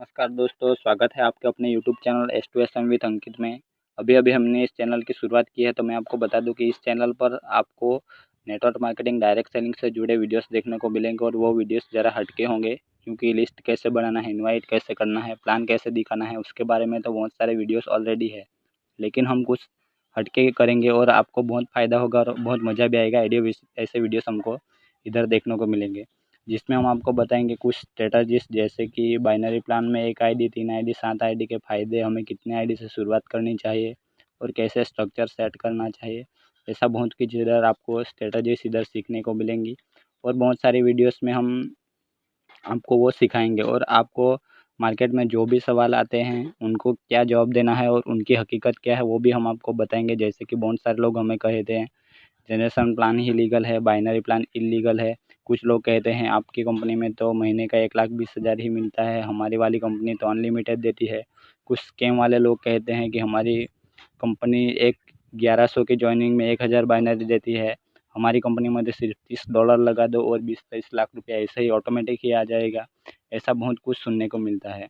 नमस्कार दोस्तों, स्वागत है आपके अपने YouTube channel S two S M with Ankit में। अभी हमने इस चैनल की शुरुआत की है, तो मैं आपको बता दूं कि इस चैनल पर आपको नेटवर्क मार्केटिंग, डायरेक्ट सेलिंग से जुड़े वीडियोस देखने को मिलेंगे और वो वीडियोस ज़रा हटके होंगे, क्योंकि लिस्ट कैसे बनाना है, इनवाइट कैसे करना है, प्लान कैसे दिखाना है, उसके बारे में तो बहुत सारे वीडियोस ऑलरेडी है। लेकिन हम कुछ हटके करेंगे और आपको बहुत फ़ायदा होगा और बहुत मज़ा भी आएगा। ऐसे वीडियोस हमको इधर देखने को मिलेंगे, जिसमें हम आपको बताएंगे कुछ स्ट्रेटजीज, जैसे कि बाइनरी प्लान में 1 आईडी, 3 आईडी, 7 आईडी के फ़ायदे, हमें कितने आईडी से शुरुआत करनी चाहिए और कैसे स्ट्रक्चर सेट करना चाहिए। ऐसा बहुत कुछ इधर आपको स्ट्रेटजीज इधर सीखने को मिलेंगी। और बहुत सारी वीडियोस में हम आपको वो सिखाएंगे और आपको मार्केट में जो भी सवाल आते हैं उनको क्या जवाब देना है और उनकी हकीकत क्या है वो भी हम आपको बताएंगे। जैसे कि बहुत सारे लोग हमें कहते हैं जनरेशन प्लान ही लीगल है, बाइनरी प्लान इल्लीगल है। कुछ लोग कहते हैं आपकी कंपनी में तो महीने का 1,20,000 ही मिलता है, हमारी वाली कंपनी तो अनलिमिटेड देती है। कुछ स्कैम वाले लोग कहते हैं कि हमारी कंपनी एक 1100 की जॉइनिंग में 1000 बाइनरी देती है, हमारी कंपनी में तो सिर्फ $30 लगा दो और 20-23 लाख रुपया ऐसे ही ऑटोमेटिक ही आ जाएगा। ऐसा बहुत कुछ सुनने को मिलता है,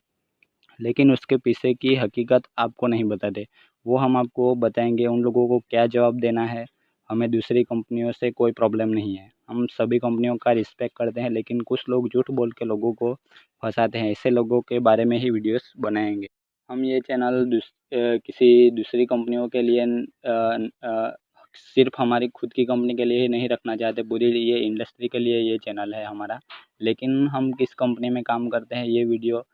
लेकिन उसके पीछे की हकीकत आपको नहीं बताते। वो हम आपको बताएंगे, उन लोगों को क्या जवाब देना है। हमें दूसरी कंपनियों से कोई प्रॉब्लम नहीं है, हम सभी कंपनियों का रिस्पेक्ट करते हैं, लेकिन कुछ लोग झूठ बोल के लोगों को फंसाते हैं। ऐसे लोगों के बारे में ही वीडियोस बनाएंगे। हम ये चैनल किसी दूसरी कंपनियों के लिए सिर्फ हमारी खुद की कंपनी के लिए ही नहीं रखना चाहते, पूरी ये इंडस्ट्री के लिए ये चैनल है हमारा। लेकिन हम किस कंपनी में काम करते हैं ये वीडियो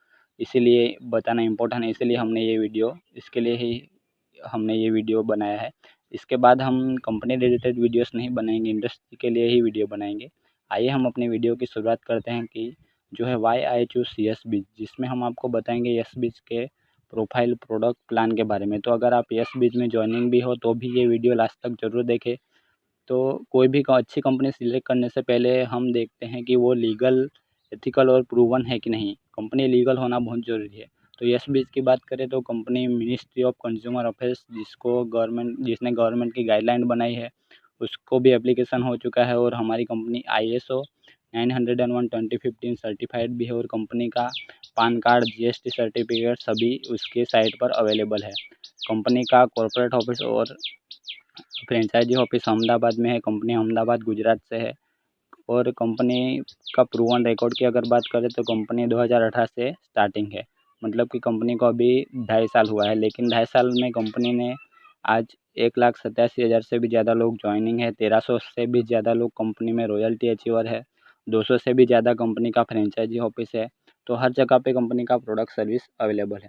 इसीलिए बताना इम्पोर्टेंट है, इसीलिए हमने ये वीडियो इसके लिए ही हमने ये वीडियो बनाया है। इसके बाद हम कंपनी रिलेटेड वीडियोस नहीं बनाएंगे, इंडस्ट्री के लिए ही वीडियो बनाएंगे। आइए हम अपने वीडियो की शुरुआत करते हैं कि जो है वाई आई चूज़ यस बीच, जिसमें हम आपको बताएंगे यस बीच के प्रोफाइल, प्रोडक्ट, प्लान के बारे में। तो अगर आप यस बीच में ज्वाइनिंग भी हो तो भी ये वीडियो लास्ट तक ज़रूर देखें। तो कोई भी अच्छी कंपनी सिलेक्ट करने से पहले हम देखते हैं कि वो लीगल, एथिकल और प्रूवन है कि नहीं। कंपनी लीगल होना बहुत ज़रूरी है। तो यस बीच की बात करें तो company ministry of consumer affairs, जिसने गवर्नमेंट की गाइडलाइन बनाई है, उसको भी एप्लीकेशन हो चुका है। और हमारी कंपनी ISO 901 2015 सर्टिफाइड भी है और कंपनी का पान कार्ड, GST सर्टिफिकेट सभी उसके साइट पर अवेलेबल है। कंपनी का कॉर्पोरेट ऑफिस और फ्रेंचाइजी ऑफिस अहमदाबाद में है। कंपनी अहमदाबाद गुजरात से है। और कंपनी का प्रूवन रिकॉर्ड की अगर बात करें तो कंपनी 2018 से स्टार्टिंग है, मतलब कि कंपनी को अभी 2.5 साल हुआ है। लेकिन 2.5 साल में कंपनी ने आज 1,87,000 से भी ज़्यादा लोग ज्वाइनिंग है, 1300 से भी ज़्यादा लोग कंपनी में रॉयल्टी अचीवर है, 200 से भी ज़्यादा कंपनी का फ्रेंचाइजी ऑफिस है। तो हर जगह पे कंपनी का प्रोडक्ट सर्विस अवेलेबल है।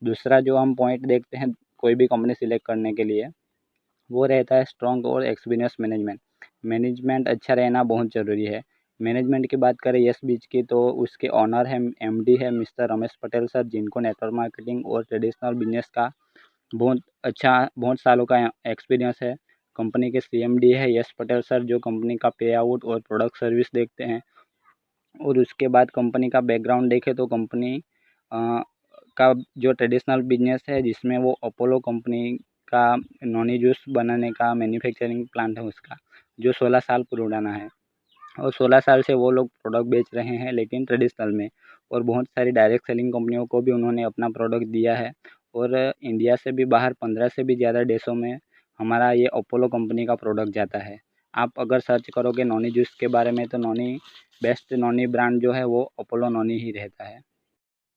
दूसरा जो हम पॉइंट देखते हैं कोई भी कंपनी सिलेक्ट करने के लिए, वो रहता है स्ट्रॉन्ग और एक्सपीरियंस मैनेजमेंट। मैनेजमेंट अच्छा रहना बहुत ज़रूरी है। मैनेजमेंट की बात करें यस बीच की, तो उसके ऑनर है, MD है मिस्टर रमेश पटेल सर, जिनको नेटवर्क मार्केटिंग और ट्रेडिशनल बिजनेस का बहुत सालों का एक्सपीरियंस है। कंपनी के CMD है यश पटेल सर, जो कंपनी का पे आउट और प्रोडक्ट सर्विस देखते हैं। और उसके बाद कंपनी का बैकग्राउंड देखें तो कंपनी का जो ट्रेडिशनल बिजनेस है, जिसमें वो अपोलो कंपनी का नॉनी जूस बनाने का मैन्युफैक्चरिंग प्लांट है उसका, जो 16 साल पुराना है। और 16 साल से वो लोग प्रोडक्ट बेच रहे हैं, लेकिन ट्रेडिशनल में। और बहुत सारी डायरेक्ट सेलिंग कंपनियों को भी उन्होंने अपना प्रोडक्ट दिया है। और इंडिया से भी बाहर 15 से भी ज़्यादा देशों में हमारा ये अपोलो कंपनी का प्रोडक्ट जाता है। आप अगर सर्च करोगे नॉनी जूस के बारे में तो नॉनी बेस्ट नॉनी ब्रांड जो है वो अपोलो नॉनी ही रहता है।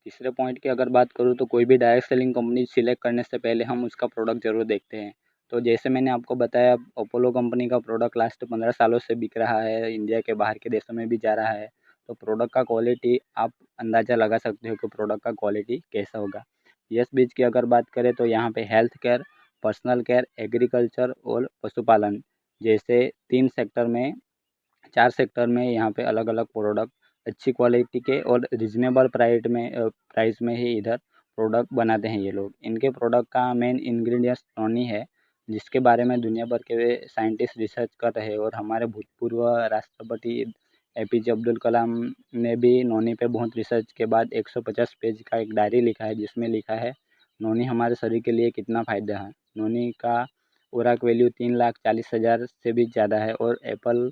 तीसरे पॉइंट की अगर बात करूँ तो कोई भी डायरेक्ट सेलिंग कंपनी सिलेक्ट करने से पहले हम उसका प्रोडक्ट ज़रूर देखते हैं। तो जैसे मैंने आपको बताया, अपोलो कंपनी का प्रोडक्ट लास्ट 15 सालों से बिक रहा है, इंडिया के बाहर के देशों में भी जा रहा है। तो प्रोडक्ट का क्वालिटी आप अंदाज़ा लगा सकते हो कि प्रोडक्ट का क्वालिटी कैसा होगा। यस बीज की अगर बात करें तो यहाँ पे health care, personal care, agriculture और पशुपालन जैसे 4 सेक्टर में यहाँ पे अलग अलग प्रोडक्ट अच्छी क्वालिटी के और रिजनेबल प्राइस में ही इधर प्रोडक्ट बनाते हैं ये लोग। इनके प्रोडक्ट का मेन इंग्रेडिएंट्स नॉनी है, जिसके बारे में दुनिया भर के साइंटिस्ट रिसर्च कर रहे हैं। और हमारे भूतपूर्व राष्ट्रपति APJ अब्दुल कलाम ने भी नॉनी पे बहुत रिसर्च के बाद 150 पेज का एक डायरी लिखा है, जिसमें लिखा है नॉनी हमारे शरीर के लिए कितना फ़ायदा है। नॉनी का ओराक वैल्यू 3,40,000 से भी ज़्यादा है। और एप्पल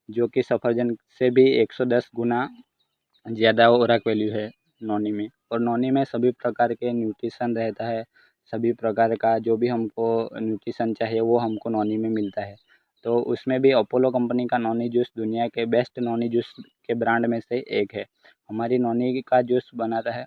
जो कि सफरजन से भी 110 गुना ज़्यादा ओराक वैल्यू है। नॉनी में। और नॉनी में सभी प्रकार के न्यूट्रिशन रहता है, सभी प्रकार का जो भी हमको न्यूट्रिशन चाहिए वो हमको नॉनी में मिलता है। तो उसमें भी अपोलो कंपनी का नॉनी जूस दुनिया के बेस्ट नॉनी जूस के ब्रांड में से एक है। हमारी नॉनी का जूस बनाता है,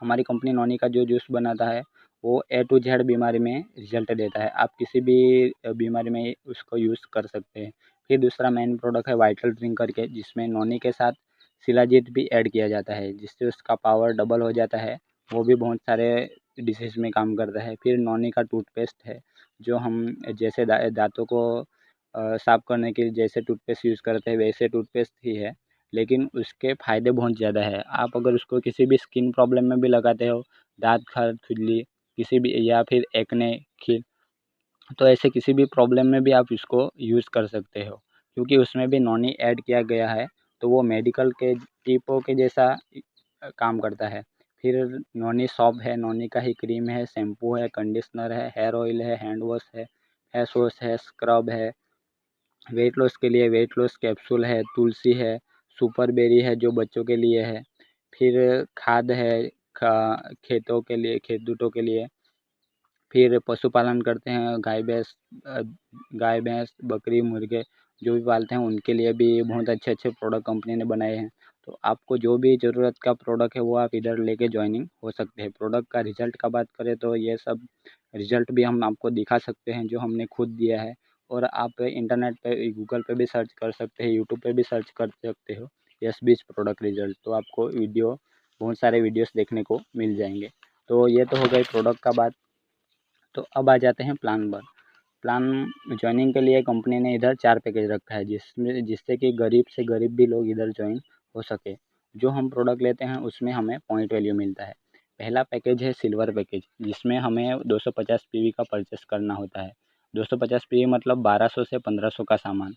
हमारी कंपनी नॉनी का जो जूस बनाता है वो ए टू जेड बीमारी में रिजल्ट देता है। आप किसी भी बीमारी में उसको यूज़ कर सकते हैं। फिर दूसरा मेन प्रोडक्ट है वाइटल ड्रिंक करके, जिसमें नॉनी के साथ शिलाजीत भी ऐड किया जाता है, जिससे उसका पावर डबल हो जाता है। वो भी बहुत सारे डिसीज़ में काम करता है। फिर नॉनी का टूथपेस्ट है, जो हम जैसे दांतों को साफ़ करने के लिए जैसे टूथपेस्ट यूज़ करते हैं वैसे टूथपेस्ट ही है, लेकिन उसके फ़ायदे बहुत ज़्यादा है। आप अगर उसको किसी भी स्किन प्रॉब्लम में भी लगाते हो, दाँत खाज, खुजली किसी भी या फिर एक्ने, खील, तो ऐसे किसी भी प्रॉब्लम में भी आप इसको यूज़ कर सकते हो, क्योंकि उसमें भी नॉनी ऐड किया गया है। तो वो मेडिकल के टिपों के जैसा काम करता है। फिर नॉनी सॉप है, नॉनी का ही क्रीम है, शैम्पू है, कंडीशनर है, हेयर ऑयल है, हैंड वॉश है, फेस वॉश है, स्क्रब है, वेट लॉस के लिए वेट लॉस कैप्सूल है, तुलसी है, सुपर बेरी है जो बच्चों के लिए है। फिर खाद है, खेतों के लिए, खेत-दूतों के लिए। फिर पशुपालन करते हैं, गाय भैंस, बकरी, मुर्गे जो भी पालते हैं उनके लिए भी बहुत अच्छे अच्छे प्रोडक्ट कंपनी ने बनाए हैं। तो आपको जो भी ज़रूरत का प्रोडक्ट है वो आप इधर लेके ज्वाइनिंग हो सकते हैं। प्रोडक्ट का रिजल्ट का बात करें तो ये सब रिजल्ट भी हम आपको दिखा सकते हैं जो हमने खुद दिया है। और आप इंटरनेट पे, गूगल पे भी सर्च कर सकते हैं, यूट्यूब पे भी सर्च कर सकते हो यस बीज प्रोडक्ट रिजल्ट, तो आपको बहुत सारे वीडियोस देखने को मिल जाएंगे। तो ये तो हो गई प्रोडक्ट का बात। तो अब आ जाते हैं प्लान पर। प्लान ज्वाइनिंग के लिए कंपनी ने इधर 4 पैकेज रखा है, जिससे कि गरीब से गरीब भी लोग इधर ज्वाइन हो सके। जो हम प्रोडक्ट लेते हैं उसमें हमें पॉइंट वैल्यू मिलता है। पहला पैकेज है सिल्वर पैकेज, जिसमें हमें 250 पीवी का परचेस करना होता है। 250 पीवी मतलब 1200 से 1500 का सामान।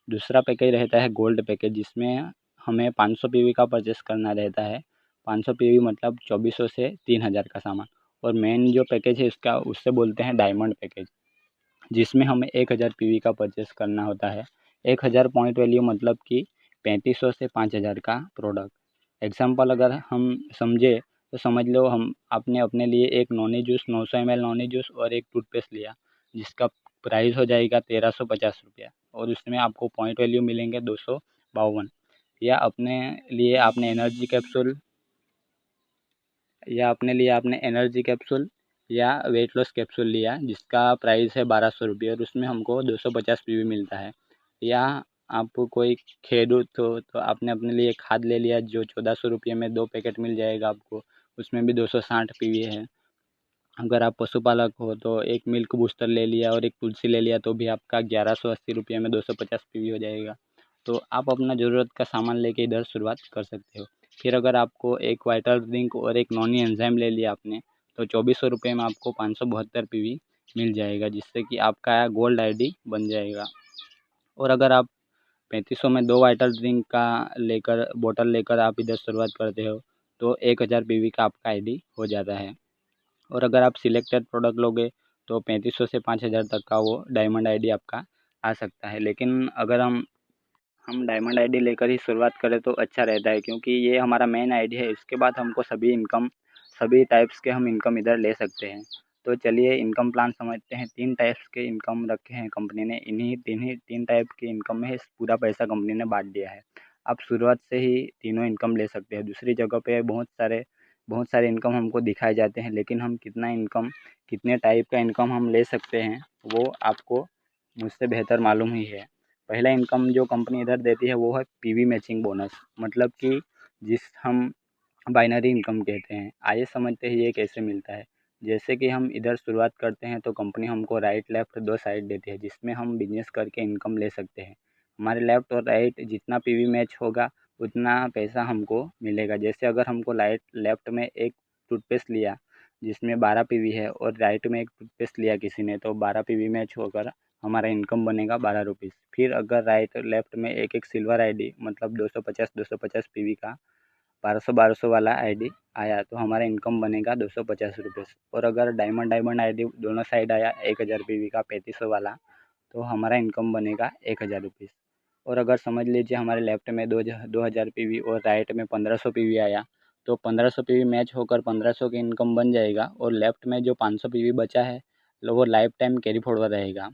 दूसरा पैकेज रहता है गोल्ड पैकेज, जिसमें हमें 500 पीवी का परचेस करना रहता है। 500 पीवी मतलब 2400 से 3000 का सामान। और मेन जो पैकेज है उसका, उससे बोलते हैं डायमंड पैकेज, जिसमें हमें 1000 पीवी का परचेस करना होता है। 1000 पॉइंट वैल्यू मतलब कि 3500 से 5000 का प्रोडक्ट। एग्जाम्पल अगर हम समझे तो समझ लो, हम आपने अपने लिए एक Noni juice 900 ml Noni juice और एक टूथपेस्ट लिया, जिसका प्राइस हो जाएगा 1350 रुपया, और उसमें आपको पॉइंट वैल्यू मिलेंगे 252। या अपने लिए आपने एनर्जी कैप्सूल या वेट लॉस कैप्सूल लिया, जिसका प्राइस है 1200 रुपये, और उसमें हमको 250 पीवी मिलता है। या आप कोई खेडूत हो तो आपने अपने लिए खाद ले लिया, जो 1400 रुपये में 2 पैकेट मिल जाएगा आपको, उसमें भी 260 पीवी है। अगर आप पशुपालक हो तो एक मिल्क बूस्टर ले लिया और एक तुलसी ले लिया, तो भी आपका 1180 रुपये में 250 पीवी हो जाएगा। तो आप अपना ज़रूरत का सामान लेके इधर शुरुआत कर सकते हो। फिर अगर आपको एक वाइटल ड्रिंक और एक नॉनी एंजाइम ले लिया आपने, तो 2400 रुपये में आपको 572 पीवी मिल जाएगा, जिससे कि आपका गोल्ड आईडी बन जाएगा। और अगर आप 3500 में 2 वाइटल ड्रिंक का लेकर बोतल लेकर आप इधर शुरुआत करते हो, तो 1000 पीवी का आपका आईडी हो जाता है। और अगर आप सिलेक्टेड प्रोडक्ट लोगे तो 3500 से 5000 तक का वो डायमंड आईडी आपका आ सकता है। लेकिन अगर हम डायमंड आईडी लेकर ही शुरुआत करें तो अच्छा रहता है, क्योंकि ये हमारा मेन आईडी है। इसके बाद हमको सभी टाइप्स के हम इनकम इधर ले सकते हैं। तो चलिए इनकम प्लान समझते हैं। 3 टाइप्स के इनकम रखे हैं कंपनी ने, इन्हीं 3 टाइप की इनकम में पूरा पैसा कंपनी ने बांट दिया है। आप शुरुआत से ही तीनों इनकम ले सकते हैं। दूसरी जगह पे बहुत सारे इनकम हमको दिखाए जाते हैं, लेकिन हम कितने टाइप का इनकम हम ले सकते हैं वो आपको मुझसे बेहतर मालूम ही है। पहला इनकम जो कंपनी इधर देती है वो है पीवी मैचिंग बोनस, मतलब कि जिस हम बाइनरी इनकम कहते हैं। आइए समझते हैं ये कैसे मिलता है। जैसे कि हम इधर शुरुआत करते हैं तो कंपनी हमको राइट लेफ्ट 2 साइड देती है, जिसमें हम बिजनेस करके इनकम ले सकते हैं। हमारे लेफ्ट और राइट जितना पीवी मैच होगा उतना पैसा हमको मिलेगा। जैसे अगर हमको लेफ्ट में एक टूथपेस्ट लिया जिसमें 12 पीवी है, और राइट में एक टूथपेस्ट लिया किसी ने, तो 12 पीवी मैच होकर हमारा इनकम बनेगा 12 रुपीज़। फिर अगर राइट लेफ्ट में एक एक सिल्वर आईडी मतलब 250 पीवी का 1200 वाला आईडी आया, तो हमारा इनकम बनेगा 250 रुपये। और अगर डायमंड डायमंड आईडी दोनों साइड आया 1000 पीवी का 3500 वाला, तो हमारा इनकम बनेगा 1000 रुपीज़। और अगर समझ लीजिए हमारे लेफ्ट में 2000 पीवी और राइट में 1500 पीवी आया, तो 1500 पीवी मैच होकर 1500 की इनकम बन जाएगा और लेफ्ट में जो 500 पीवी बचा है वो लाइफ टाइम कैरी फॉरवर्ड रहेगा।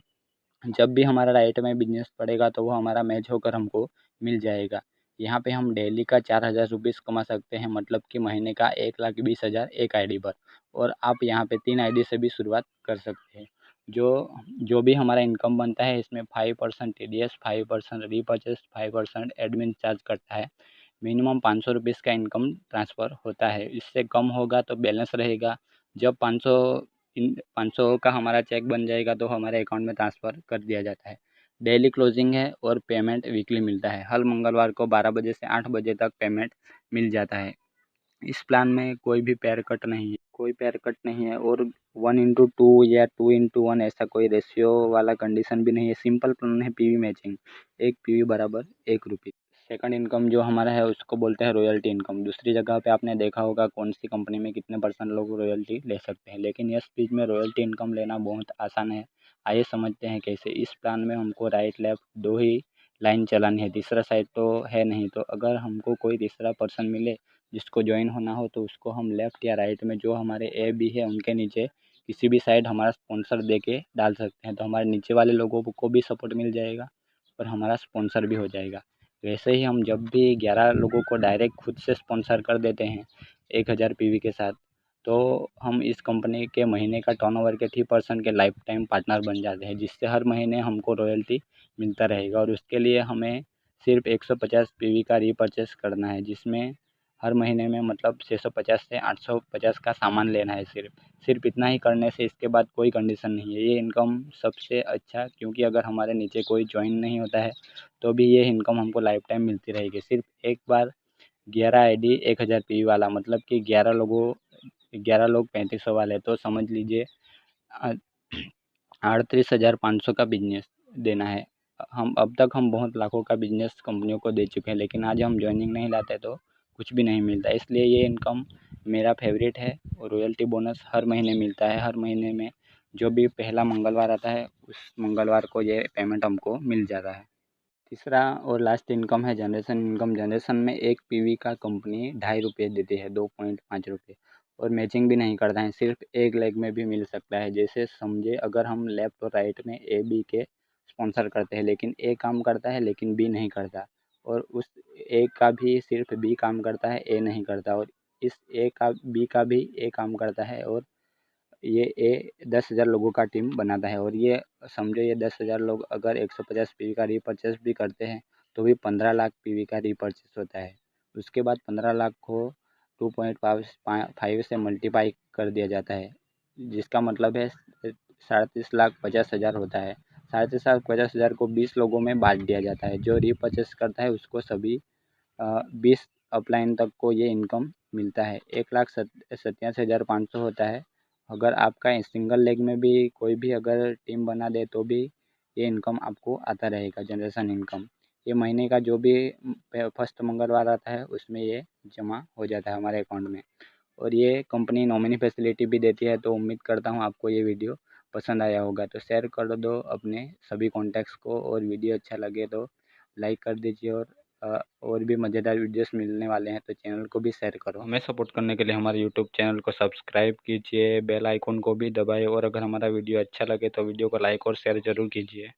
जब भी हमारा राइट में बिजनेस पड़ेगा तो वो हमारा मैच होकर हमको मिल जाएगा। यहाँ पे हम डेली का 4000 रुपीज़ कमा सकते हैं, मतलब कि महीने का 1,20,000 एक आईडी पर। और आप यहाँ पे 3 आईडी से भी शुरुआत कर सकते हैं। जो जो भी हमारा इनकम बनता है इसमें 5% TDS, 5% रीपरचेस, 5% एडमिन चार्ज कटता है। मिनिमम 500 रुपीज़ का इनकम ट्रांसफ़र होता है, इससे कम होगा तो बैलेंस रहेगा। जब 500 का हमारा चेक बन जाएगा तो हमारे अकाउंट में ट्रांसफ़र कर दिया जाता है। डेली क्लोजिंग है और पेमेंट वीकली मिलता है। हर मंगलवार को 12 बजे से 8 बजे तक पेमेंट मिल जाता है। इस प्लान में कोई भी पेयर कट नहीं है, कोई पेयर कट नहीं है और 1:2 या 2:1 ऐसा कोई रेशियो वाला कंडीशन भी नहीं है। सिंपल प्लान है पीवी मैचिंग, 1 पीवी बराबर 1 रुपये। सेकंड इनकम जो हमारा है उसको बोलते हैं रॉयल्टी इनकम। दूसरी जगह पे आपने देखा होगा कौन सी कंपनी में कितने % लोग रॉयल्टी ले सकते हैं, लेकिन यस बीच में रॉयल्टी इनकम लेना बहुत आसान है। आइए समझते हैं कैसे। इस प्लान में हमको राइट लेफ्ट 2 ही लाइन चलानी है, तीसरा साइड तो है नहीं। तो अगर हमको कोई तीसरा पर्सन मिले जिसको ज्वाइन होना हो तो उसको हम लेफ़्ट या राइट में जो हमारे ए बी है उनके नीचे किसी भी साइड हमारा स्पॉन्सर दे के डाल सकते हैं। तो हमारे नीचे वाले लोगों को भी सपोर्ट मिल जाएगा और हमारा स्पॉन्सर भी हो जाएगा। वैसे ही हम जब भी 11 लोगों को डायरेक्ट खुद से स्पॉन्सर कर देते हैं 1000 पीवी के साथ, तो हम इस कंपनी के महीने का टर्नओवर के 3% के लाइफ टाइम पार्टनर बन जाते हैं, जिससे हर महीने हमको रॉयल्टी मिलता रहेगा। और उसके लिए हमें सिर्फ 150 पीवी का रीपरचेस करना है, जिसमें हर महीने में मतलब 650 से 850 का सामान लेना है। सिर्फ इतना ही करने से इसके बाद कोई कंडीशन नहीं है। ये इनकम सबसे अच्छा, क्योंकि अगर हमारे नीचे कोई ज्वाइन नहीं होता है तो भी ये इनकम हमको लाइफ टाइम मिलती रहेगी। सिर्फ एक बार 11 आईडी 1000 पीवी वाला, मतलब कि 11 लोग 3500 वाले, तो समझ लीजिए 38,500 का बिजनेस देना है। हम अब तक हम बहुत लाखों का बिजनेस कंपनियों को दे चुके हैं, लेकिन आज हम ज्वाइनिंग नहीं लाते तो कुछ भी नहीं मिलता। इसलिए ये इनकम मेरा फेवरेट है और रॉयल्टी बोनस हर महीने मिलता है। हर महीने में जो भी पहला मंगलवार आता है उस मंगलवार को ये पेमेंट हमको मिल जाता है। तीसरा और लास्ट इनकम है जनरेशन इनकम। जनरेशन में 1 पीवी का कंपनी ₹2.5 देती है, 2.5 रुपये, और मैचिंग भी नहीं करता है। सिर्फ एक लेग में भी मिल सकता है। जैसे समझे अगर हम लेफ्ट और राइट में ए बी के स्पॉन्सर करते हैं, लेकिन ए काम करता है लेकिन बी नहीं करता, और उस ए का भी सिर्फ बी काम करता है, ए नहीं करता, और इस ए का बी का भी ए काम करता है, और ये 10,000 लोगों का टीम बनाता है। और ये समझो ये 10,000 लोग अगर 150 पीवी का रीपरचेस भी करते हैं तो भी 15 लाख पीवी का रीपरचेस होता है। उसके बाद 15 लाख को 2.5 से मल्टीप्लाई कर दिया जाता है, जिसका मतलब है 37,50,000 होता है। 37,50,000 को 20 लोगों में बांट दिया जाता है। जो रीपरचेस करता है उसको सभी 20 अपलाइन तक को ये इनकम मिलता है। 1,87,500 होता है। अगर आपका सिंगल लेग में भी कोई भी अगर टीम बना दे तो भी ये इनकम आपको आता रहेगा, जनरेशन इनकम। ये महीने का जो भी फर्स्ट मंगलवार आता है उसमें ये जमा हो जाता है हमारे अकाउंट में। और ये कंपनी नॉमिनी फैसिलिटी भी देती है। तो उम्मीद करता हूँ आपको ये वीडियो पसंद आया होगा, तो शेयर कर दो अपने सभी कॉन्टैक्ट्स को, और वीडियो अच्छा लगे तो लाइक कर दीजिए। और भी मज़ेदार वीडियोस मिलने वाले हैं तो चैनल को भी शेयर करो। हमें सपोर्ट करने के लिए हमारे यूट्यूब चैनल को सब्सक्राइब कीजिए, बेल आइकन को भी दबाएं, और अगर हमारा वीडियो अच्छा लगे तो वीडियो को लाइक और शेयर ज़रूर कीजिए।